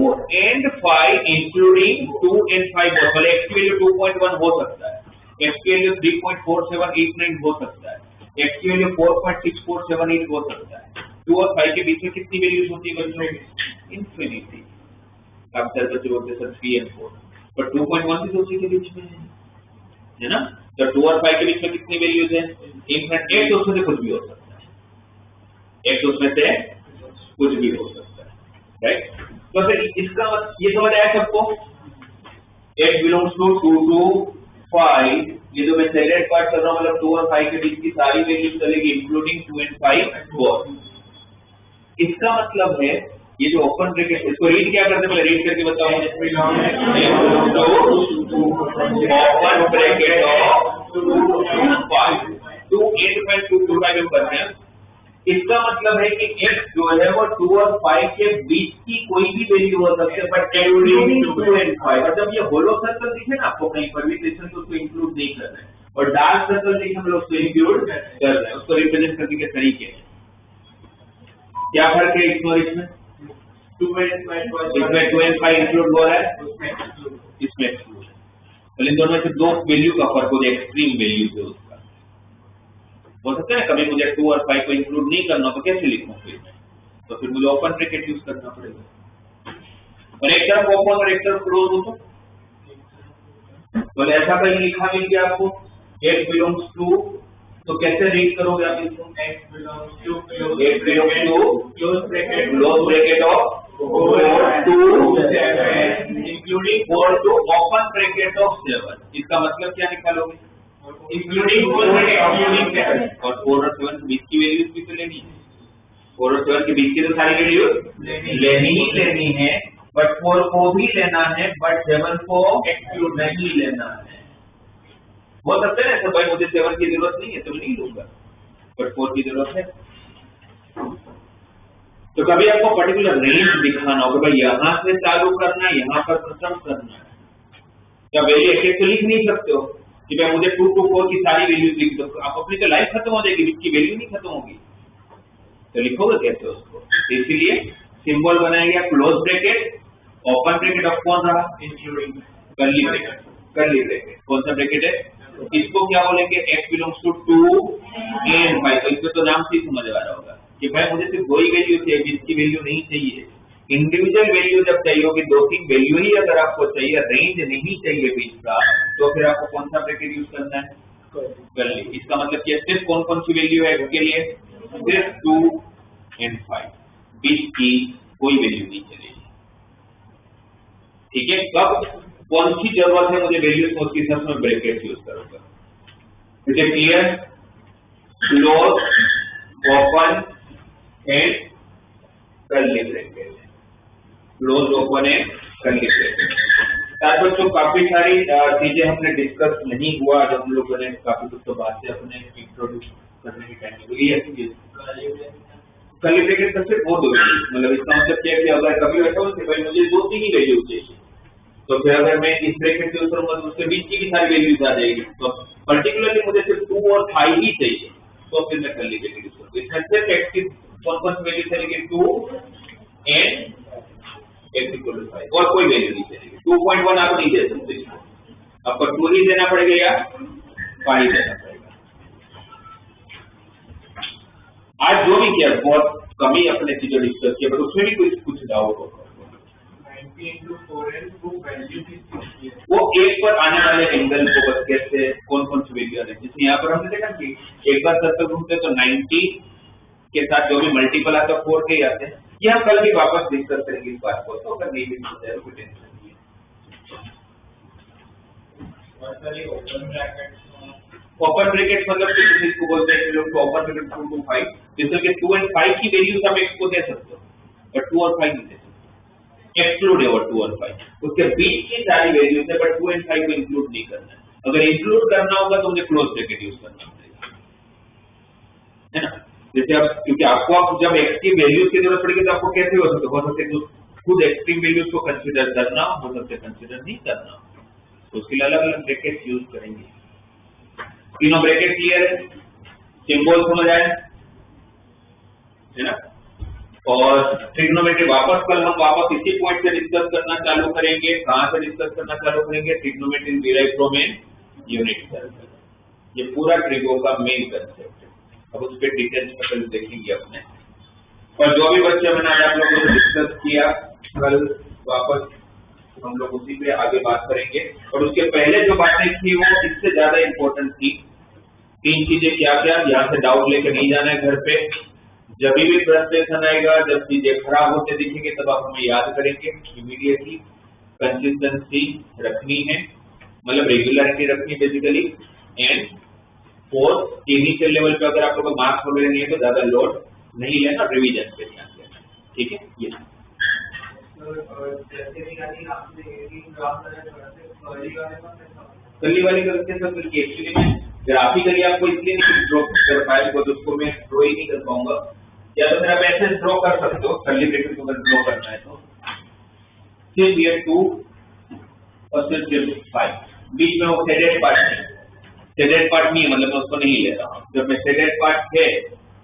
and 5 including 2 and 5 both. मतलब X की वैल्यू 2.1 हो सकता है, X की वैल्यू 3.4789 हो सकता है, X की वैल्यू 4.6478 हो सकता है। 2 और 5 के बीच में कितनी वैल्यूज होती है बच्चों, इंफिनिटी। अब सर बच्चे बोलते सर 3 and 4, पर 2.1 भी उसी के बीच में है ना। तो 2 और 5 के बीच में कितनी वैल्यूज है, इंफिनिटी। X उसमें से कुछ भी हो सकता है, X उसमें से कुछ भी हो सकता है, राइट। तो फिर इसका ये समझ आया सबको, X बिलोंग्स टू 2 to 5। ये जो मैं सेलेक्ट पार्ट कर रहा हूँ, मतलब 2 और 5 के बीच की सारी वैल्यूज चलेगी, इंक्लूडिंग 2 and 5 बोथ। इसका मतलब है ये जो ओपन ब्रैकेट, इसको रीड क्या करते हैं, मैं रीड करके बताऊं। Open bracket of 2 to 5, 2 and 5, 2 to 5 करते हैं। इसका मतलब है कि X जो है वो 2 और 5 के बीच की कोई भी वैल्यू हो सकती है, बट इंक्लूडिंग 2 and 5। मतलब ये होलो सर्कल दिखे ना आपको कहीं पर भी, तो उसको इंक्लूड नहीं कर रहे हैं, और डार्क सर्कल दिखे हम लोग उसको इंक्लूड कर रहे हैं। उसको रिप्रेजेंट करने के तरीके क्या फर्क है इसमें और इसमें, 2 and 5 इंक्लूड हो रहा है, इसमें एक्सक्लूड है। इन दोनों में से दो वैल्यू का फर्क हो, एक्सट्रीम वैल्यू है उसका। हो सकता है कभी मुझे 2 और 5 को इंक्लूड नहीं करना तो कैसे लिखूं फिर, तो फिर मुझे ओपन ब्रैकेट यूज करना पड़ेगा। और एक तरफ ओपन और एक तरफ क्लोज हो, तो ऐसा कहीं लिखा मिल गया आपको X बिलोंग्स टू, तो कैसे रीड करोगे आप इसको, X belongs to close bracket of 4 to 7 including 4 to open bracket of 7। इसका मतलब क्या निकालोगे, इंक्लूडिंग 4 और 4 और 7 के बीच की वैल्यूज भी तो लेनी है। 4 और 7 के बीच की तो सारी वैल्यूज लेनी है, बट 4 को भी लेना है, बट 7 को एक्सक्लूड नहीं लेना है। हो सकता है ना भाई मुझे 7 की जरूरत नहीं है तो नहीं लूंगा, बट 4 की जरूरत है। तो कभी आपको पर्टिकुलर रेंज दिखाना होगा, भाई यहाँ से चालू करना है, यहाँ पर खत्म करना है। क्या वैल्यू एक तो लिख नहीं सकते हो कि भाई मुझे 2 to 4 की सारी वैल्यूज लिख दो, आप अपनी तो लाइफ खत्म हो जाएगी, इसकी वैल्यू नहीं खत्म होगी, तो लिखोगे कैसे उसको। इसीलिए सिंबल बनाएंगे close bracket, open bracket of कौन रहा, including curly bracket. Curly bracket कौन सा ब्रैकेट है, इसको क्या बोलेंगे, X बिलोंग्स टू 2 and 5। तो इसमें तो नाम से ही समझ आ रहा होगा कि भाई मुझे सिर्फ वही वैल्यू चाहिए जिसकी वैल्यू नहीं चाहिए। इंडिविजुअल वैल्यू जब चाहिए होगी, 2-3 वैल्यू ही अगर आपको चाहिए, रेंज नहीं चाहिए बीच का, तो फिर आपको कौन सा ब्रैकेट यूज करना है, कर्ली। इसका मतलब कि सिर्फ कौन कौन सी वैल्यू है इसके लिए, सिर्फ 2 and 5, बीच की कोई वैल्यू नहीं चलेगी। ठीक है, कब कौन सी जरूरत है मुझे वैल्यूज को, उसके हिसाब से मैं ब्रैकेट यूज करूंगा। It is clear, close, open and curly bracket, close, open and curly bracket. साथ बच्चों काफी सारी चीजें हमने डिस्कस नहीं हुआ, जब हम लोगों ने काफी कुछ तो बातें अपने इंट्रोड्यूस करने की टाइम मिलेगी। ये ऐसी चीज कर्ली ब्रैकेट सबसे बहुत होगी, मतलब इसका मतलब क्या है कि अगर कभी ऐसा हो कि भाई मुझे 2-3 ही वैल्यू चाहिए, तो फिर अगर मैं इस ब्रैकेट यूज करूंगा तो उसके बीच की भी सारी वैल्यूज आ जाएगी, तो पर्टिकुलरली मुझे सिर्फ 2 और 5 ही चाहिए, तो फिर मैं कर्ली ब्रैकेट यूज करूंगा। इसमें सिर्फ x की कौन-कौन सी वैल्यू चलेगी, 2 एंड x इक्वल टू 5, और कोई वैल्यू नहीं चलेगी। 2.1 आप नहीं दे सकते, आपको 2 ही देना पड़ेगा या 5 देना पड़ेगा। आज जो भी किया बहुत कम ही अपने चीजें डिस्कस किया, बट उसमें भी कुछ डाउट होगा। 90 into 4n टू वैल्यू की वो एक पर आने वाले एंगल को बस कैसे कौन सी वैल्यू आ रही है, जिसमें यहाँ पर हमने देखा कि एक बार सर्कल घूमते तो 90 के साथ जो भी मल्टीपल आता है 4 के ही आते हैं। ये हम कल भी वापस डिस्कस करेंगे इस बात को, तो अगर नहीं भी हो जाए तो कोई टेंशन नहीं है। ओपन ब्रैकेट मतलब कि इसको बोलते हैं लोग ओपन ब्रैकेट 2 to 5, जिसमें 2 and 5 की वैल्यूज आप x को दे सकते हो, बट 2 और 5 नहीं दे सकते, एक्सक्लूड है वो 2 और 5, उसके बीच की सारी वैल्यूज है, बट 2 and 5 को इंक्लूड नहीं करना है। अगर इंक्लूड करना होगा तो मुझे क्लोज ब्रैकेट यूज करना पड़ेगा, है ना। जैसे अब क्योंकि आपको अब जब x की वैल्यूज की जरूरत पड़ेगी तो आपको कैसे हो सकते खुद एक्सट्रीम वैल्यूज को कंसीडर करना हो सकते कंसीडर नहीं करना, तो उसके लिए अलग अलग ब्रैकेट यूज करेंगे। तीनों ब्रैकेट क्लियर है, सिंबल समझ आए, है ना। और ट्रिग्नोमेट्री वापस कल हम वापस इसी पॉइंट से डिस्कस करना चालू करेंगे। कहां से डिस्कस करना चालू करेंगे, trigonometry derived from an unit circle. ये पूरा ट्रिगो का मेन कंसेप्ट है, अब उस पर डिटेल्स में कल देखेंगे अपने। और जो भी बच्चे मैंने आज आप लोगों से डिस्कस किया, कल वापस हम लोग उसी पे आगे बात करेंगे। और उसके पहले जो बातें थी वो इससे ज्यादा इंपॉर्टेंट थी। 3 चीजें क्या क्या, यहाँ से डाउट लेकर नहीं जाना है घर पे। जब भी फ्रस्ट्रेशन आएगा, जब चीजें खराब होते दिखेंगे, तब आप हमें याद करेंगे इमीडिएटली। कंसिस्टेंसी रखनी है, मतलब रेगुलरिटी रखनी है बेसिकली। एंड 4 इनिशियल लेवल पे अगर आप लोगों को मार्क्स वगैरह नहीं है तो ज्यादा लोड नहीं लेना, रिविजन पे ध्यान देना, ठीक है। ये कर्ली वाली करते हैं सब, एक्चुअली मैं ग्राफिकली आपको इसलिए नहीं ड्रॉ कर पाया, तो उसको मैं ड्रॉ ही नहीं कर पाऊंगा। या तो फिर आप ऐसे ड्रॉ कर सकते हो, कर्ली ब्रैकेट को अगर ड्रॉ करना है तो सिर्फ ये 2 और सिर्फ 5, बीच में वो शेडेड पार्ट है, शेडेड पार्ट नहीं है, मतलब मैं उसको नहीं ले रहा हूँ। जब मैं शेडेड पार्ट है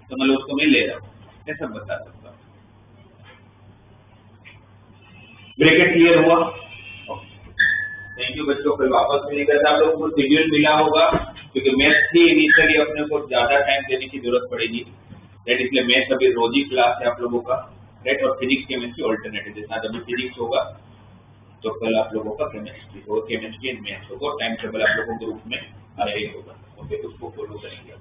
तो मतलब उसको मैं ले रहा हूँ, ऐसा बता सकता हूँ। ब्रैकेट क्लियर हुआ? थैंक यू बच्चों। फिर वापस मिलेगा, आप लोगों को शेड्यूल मिला होगा, क्योंकि मैथ थी इनिशियली अपने को ज्यादा टाइम देने की जरूरत पड़ेगी, राइट। इसलिए मैथ अभी रोज ही क्लास है आप लोगों का, राइट। और फिजिक्स केमिस्ट्री ऑल्टरनेटिव, जैसा अभी फिजिक्स होगा तो कल आप लोगों का केमिस्ट्री होगा, केमिस्ट्री एंड मैथ्स होगा। टाइम टेबल आप लोगों के ग्रुप में आया ही होगा, ओके, उसको फॉलो करेंगे।